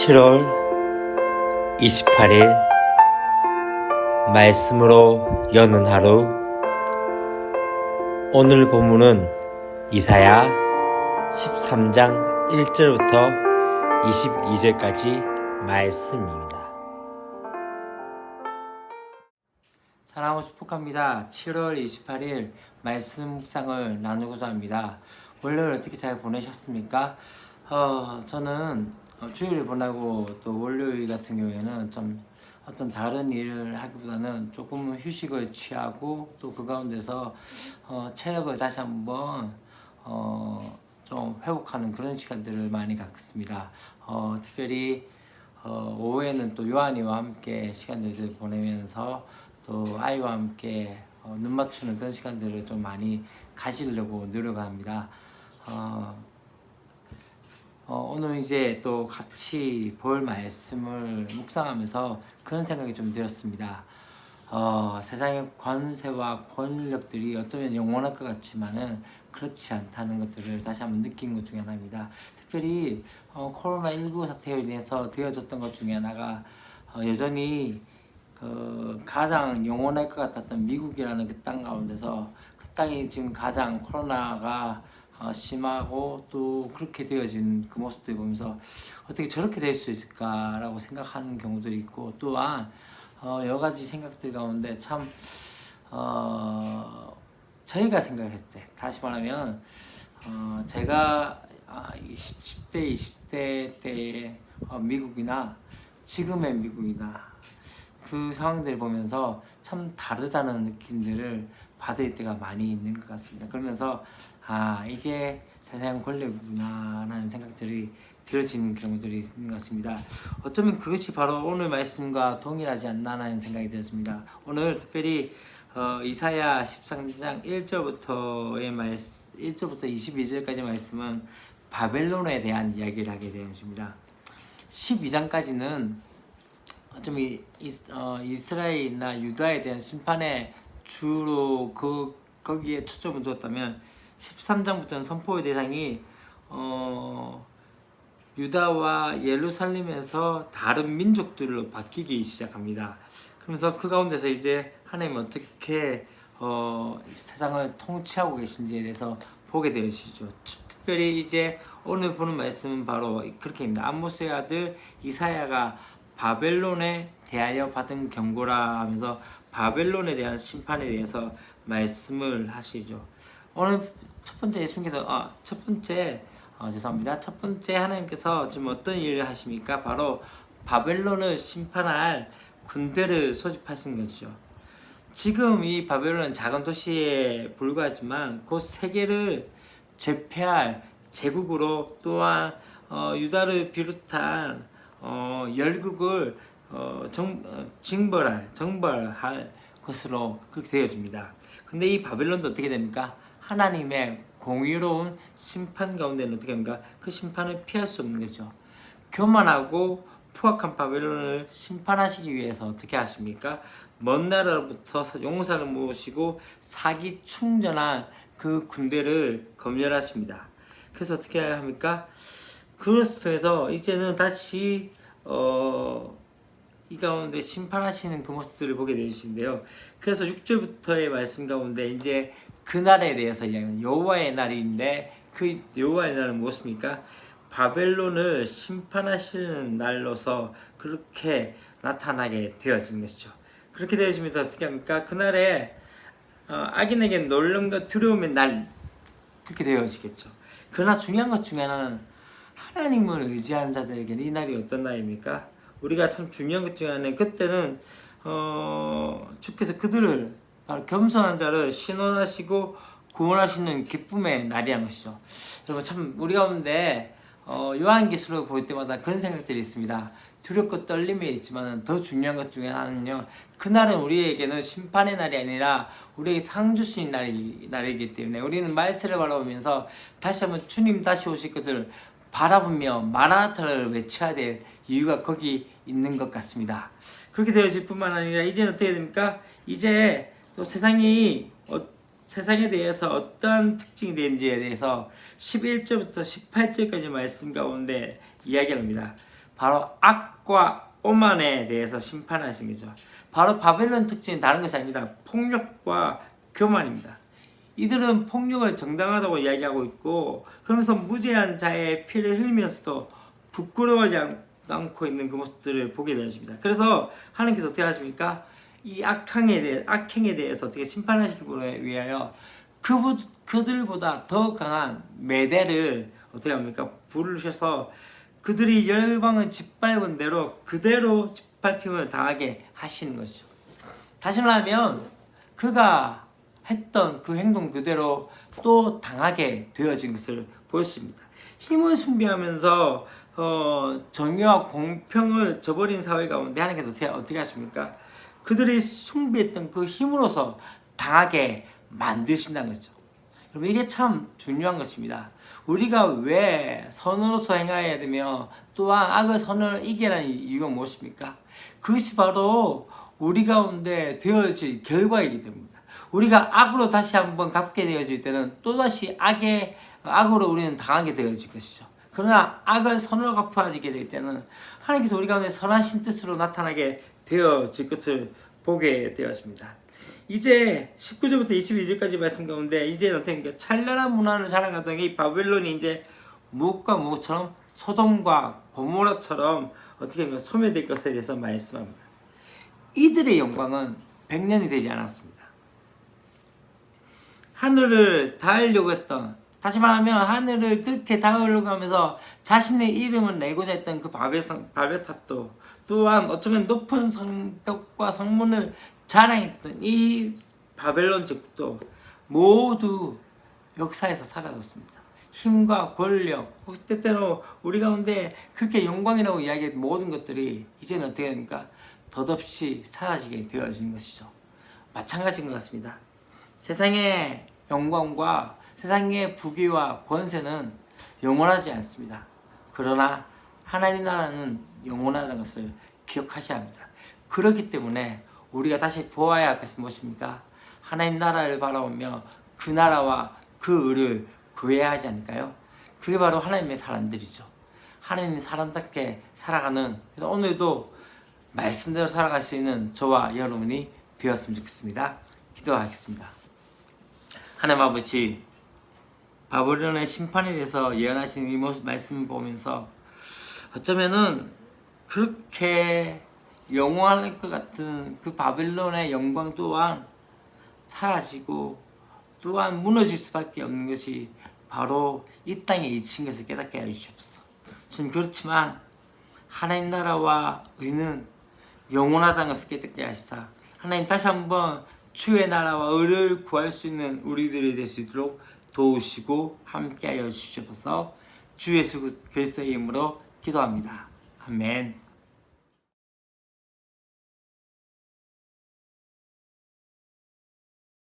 7월 28일 말씀으로 여는 하루. 오늘 본문은 이사야 13장 1절부터 22절까지 말씀입니다. 사랑하고 축복합니다. 7월 28일 말씀 묵상을 나누고자 합니다. 월요일 어떻게 잘 보내셨습니까? 저는 주일을 보내고 또 월요일 같은 경우에는 좀 어떤 다른 일을 하기보다는 조금 휴식을 취하고 또 그 가운데서 체력을 다시 한번 좀 회복하는 그런 시간들을 많이 갖습니다. 특별히 오후에는 또 요한이와 함께 시간들을 보내면서 또 아이와 함께 눈 맞추는 그런 시간들을 좀 많이 가지려고 노력합니다. 오늘 이제 또 같이 볼 말씀을 묵상하면서 그런 생각이 좀 들었습니다. 세상의 관세와 권력들이 어쩌면 영원할 것 같지만은 그렇지 않다는 것들을 다시 한번 느낀 것 중에 하나입니다. 특별히 코로나19 사태로 인해서 되어졌던 것 중에 하나가 여전히 가장 영원할 것 같았던 미국이라는 그 땅 가운데서 그 땅이 지금 가장 코로나가 심하고 또 그렇게 되어진 그 모습들 보면서 어떻게 저렇게 될 수 있을까라고 생각하는 경우들이 있고, 또한 여러 가지 생각들 가운데 참 저희가 생각할 때, 다시 말하면 제가 10대 20대 때의 미국이나 지금의 미국이나 그 상황들을 보면서 참 다르다는 느낌들을 받을 때가 많이 있는 것 같습니다. 그러면서 이게 세상 권력이구나 라는 생각들이 들어지는 경우들이 있는 것 같습니다. 어쩌면 그것이 바로 오늘 말씀과 동일하지 않나 하는 생각이 들었습니다. 오늘 특별히 이사야 13장 1절부터 22절까지 말씀은 바벨론에 대한 이야기를 하게 되었습니다. 12장까지는 어쩌면 이스라엘이나 유다에 대한 심판에 주로 거기에 초점을 두었다면 13장부터는 선포의 대상이 유다와 예루살렘에서 다른 민족들로 바뀌기 시작합니다. 그러면서 그 가운데서 이제 하나님은 어떻게 세상을 통치하고 계신지에 대해서 보게 되어지죠. 특별히 이제 오늘 보는 말씀은 바로 그렇게입니다. 아모스의 아들 이사야가 바벨론에 대하여 받은 경고라 하면서 바벨론에 대한 심판에 대해서 말씀을 하시죠. 오늘 첫 번째 예수님께서 첫 번째 하나님께서 지금 어떤 일을 하십니까? 바로 바벨론을 심판할 군대를 소집하신 것이죠. 지금 이 바벨론은 작은 도시에 불과하지만 곧 세계를 제패할 제국으로, 또한 유다를 비롯한 열국을 정벌할 것으로 그렇게 되어집니다. 근데 이 바벨론도 어떻게 됩니까? 하나님의 공의로운 심판 가운데는 어떻게 합니까? 그 심판을 피할 수 없는 거죠. 교만하고 포악한 바벨론을 심판하시기 위해서 어떻게 하십니까? 먼 나라로부터 용사를 모으시고 사기 충전한 그 군대를 검열하십니다. 그래서 어떻게 합니까? 그것을 통해서 이제는 다시 이 가운데 심판하시는 그 모습들을 보게 되시는데요. 그래서 6절부터의 말씀 가운데 이제 그날에 대해서 이야기합니다. 여호와의 날인데 그 여호와의 날은 무엇입니까? 바벨론을 심판하시는 날로서 그렇게 나타나게 되어지는 것이죠. 그렇게 되어지면서 어떻게 합니까? 그날에 악인에게 놀람과 두려움의 날, 그렇게 되어지겠죠. 그러나 중요한 것 중에 하나는 하나님을 의지하는 자들에게는 이 날이 어떤 날입니까? 우리가 참 중요한 것 중에 하나는, 그때는 주께서 그들을 바로 겸손한 자를 신원하시고 구원하시는 기쁨의 날이란 것이죠. 여러분, 참 우리 가운데 요한계시록을 볼 때마다 그런 생각들이 있습니다. 두렵고 떨림이 있지만 더 중요한 것 중에 하나는요, 그날은 우리에게는 심판의 날이 아니라 우리에게 상 주신 날이기 때문에 우리는 말세를 바라보면서 다시 한번 주님 다시 오실 것을 바라보며 마라나타를 외쳐야 될 이유가 거기 있는 것 같습니다. 그렇게 되어질 뿐만 아니라 이제는 어떻게 됩니까? 이제 또 세상에 대해서 어떤 특징이 되는지에 대해서 11절부터 18절까지 말씀 가운데 이야기합니다. 바로 악과 오만에 대해서 심판하신 거죠. 바로 바벨론 특징은 다른 것이 아닙니다. 폭력과 교만입니다. 이들은 폭력을 정당하다고 이야기하고 있고, 그러면서 무죄한 자의 피를 흘리면서도 부끄러워하지 않고 있는 그 모습들을 보게 되십니다. 그래서 하나님께서 어떻게 하십니까? 이 악행에 대해서 어떻게 심판하시기 위하여 그들보다 더 강한 메대를 어떻게 합니까? 부르셔서 그들이 열방을 짓밟은 대로 그대로 짓밟힘을 당하게 하시는 것이죠. 다시 말하면 그가 했던 그 행동 그대로 또 당하게 되어진 것을 보였습니다. 힘을 숭배하면서 정의와 공평을 저버린 사회 가운데 하나님께서 어떻게 하십니까? 그들이 숭배했던 그 힘으로서 당하게 만드신다는 거죠. 여러분, 이게 참 중요한 것입니다. 우리가 왜 선으로서 행하여야 되며 또한 악을 선으로 이기라는 이유가 무엇입니까? 그것이 바로 우리 가운데 되어질 결과이기 때문입니다. 우리가 악으로 다시 한번 갚게 되어질 때는 또다시 악으로 우리는 당하게 되어질 것이죠. 그러나 악을 선으로 갚아지게 될 때는 하나님께서 우리 가운데 선하신 뜻으로 나타나게 되어질 것을 보게 되었습니다. 이제 19절부터 22절까지 말씀 가운데 이제는 어떻게 찬란한 문화를 자랑하던 이 바벨론이 이제 무엇과 무엇처럼 소돔과 고모라처럼 어떻게 소멸될 것에 대해서 말씀합니다. 이들의 영광은 100년이 되지 않았습니다. 하늘을 닿으려고 했던, 다시 말하면 하늘을 그렇게 닿으려고 하면서 자신의 이름을 내고자 했던 그 바벨탑도, 또한 어쩌면 높은 성벽과 성문을 자랑했던 이 바벨론 제국도 모두 역사에서 사라졌습니다. 힘과 권력, 때때로 우리 가운데 그렇게 영광이라고 이야기했던 모든 것들이 이제는 어떻게 됩니까? 덧없이 사라지게 되어지는 것이죠. 마찬가지인 것 같습니다. 세상의 영광과 세상의 부귀와 권세는 영원하지 않습니다. 그러나 하나님 나라는 영원하다는 것을 기억하셔야 합니다. 그렇기 때문에 우리가 다시 보아야 할 것은 무엇입니까? 하나님 나라를 바라보며 그 나라와 그 의를 구해야 하지 않을까요? 그게 바로 하나님의 사람들이죠. 하나님의 사람답게 살아가는, 그래서 오늘도 말씀대로 살아갈 수 있는 저와 여러분이 되었으면 좋겠습니다. 기도하겠습니다. 하나님 아버지, 바벨론의 심판에 대해서 예언하신 이 말씀을 보면서 어쩌면은 그렇게 영원할 것 같은 그 바벨론의 영광 또한 사라지고 또한 무너질 수밖에 없는 것이 바로 이 땅에 잊힌 것을 깨닫게 해주시옵소서. 좀 그렇지만 하나님 나라와 의는 영원하다는 것을 깨닫게 하시사 하나님 다시 한번 주의 나라와 의를 구할 수 있는 우리들이 될 수 있도록 도우시고 함께하여 주시옵소서. 주 예수 그리스도의 이름으로 기도합니다. 아멘.